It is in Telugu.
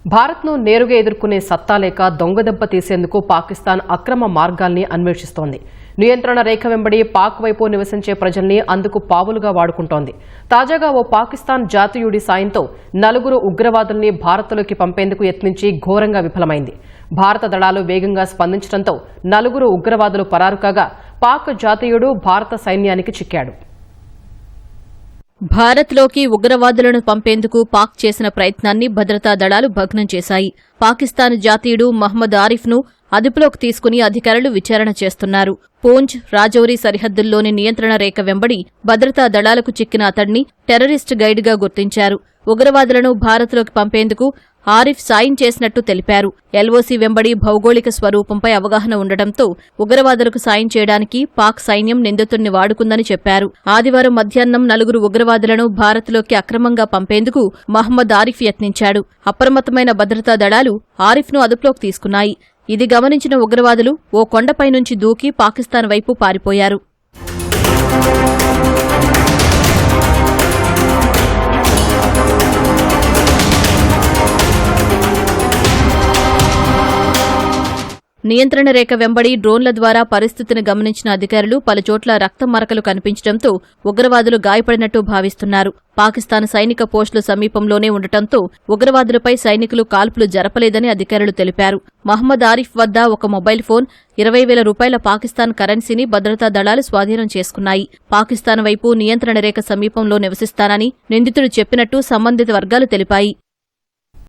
భారత్ను నేరుగా ఎదుర్కొనే సత్తా లేక దొంగదెబ్బ తీసేందుకు పాకిస్తాన్ అక్రమ మార్గాల్ని అన్వేషిస్తోంది. నియంత్రణ రేఖ వెంబడి పాక్ వైపు నివసించే ప్రజల్ని అందుకు పావులుగా వాడుకుంటోంది. తాజాగా ఓ పాకిస్తాన్ జాతీయుడి సాయంతో 4 ఉగ్రవాదుల్ని భారత్లోకి పంపేందుకు యత్నించి ఘోరంగా విఫలమైంది. భారత దళాలు వేగంగా స్పందించడంతో 4 ఉగ్రవాదులు పరారు కాగా పాక్ జాతీయుడు భారత సైన్యానికి చిక్కాడు. భారత్లోకి ఉగ్రవాదులను పంపేందుకు పాక్ చేసిన ప్రయత్నాన్ని భద్రతా దళాలు భగ్నం చేశాయి. పాకిస్తాన్ జాతీయుడు మహ్మద్ ఆరిఫ్ను అదుపులోకి తీసుకుని అధికారులు విచారణ చేస్తున్నారు. పూంచ్, రాజౌరి సరిహద్దుల్లోని నియంత్రణ రేఖ వెంబడి భద్రతా దళాలకు చిక్కిన అతడిని టెర్రరిస్ట్ గైడ్గా గుర్తించారు. ఉగ్రవాదులను భారత్లోకి పంపేందుకు ఆరిఫ్ సాయం చేసినట్టు తెలిపారు. ఎల్ఓసీ వెంబడి భౌగోళిక స్వరూపంపై అవగాహన ఉండటంతో ఉగ్రవాదులకు సాయం చేయడానికి పాక్ సైన్యం నిందితుడిని వాడుకుందని చెప్పారు. ఆదివారం మధ్యాహ్నం 4 ఉగ్రవాదులను భారత్లోకి అక్రమంగా పంపేందుకు మహ్మద్ ఆరిఫ్ యత్నించాడు. అప్రమత్తమైన భద్రతా దళాలు ఆరిఫ్ను అదుపులోకి తీసుకున్నాయి. ఇది గమనించిన ఉగ్రవాదులు ఓ కొండపై నుంచి దూకి పాకిస్తాన్ వైపు పారిపోయారు. నియంత్రణ రేఖ వెంబడి డ్రోన్ల ద్వారా పరిస్థితిని గమనించిన అధికారులు పలుచోట్ల రక్తం మరకలు కనిపించడంతో ఉగ్రవాదులు గాయపడినట్టు భావిస్తున్నారు. పాకిస్తాన్ సైనిక పోస్టుల సమీపంలోనే ఉండటంతో ఉగ్రవాదులపై సైనికులు కాల్పులు జరపలేదని అధికారులు తెలిపారు. మహ్మద్ ఆరిఫ్ వద్ద ఒక మొబైల్ ఫోన్, 20,000 రూపాయల పాకిస్తాన్ కరెన్సీని భద్రతా దళాలు స్వాధీనం చేసుకున్నాయి. పాకిస్తాన్ వైపు నియంత్రణ రేఖ సమీపంలో నివసిస్తానని నిందితుడు చెప్పినట్టు సంబంధిత వర్గాలు తెలిపాయి.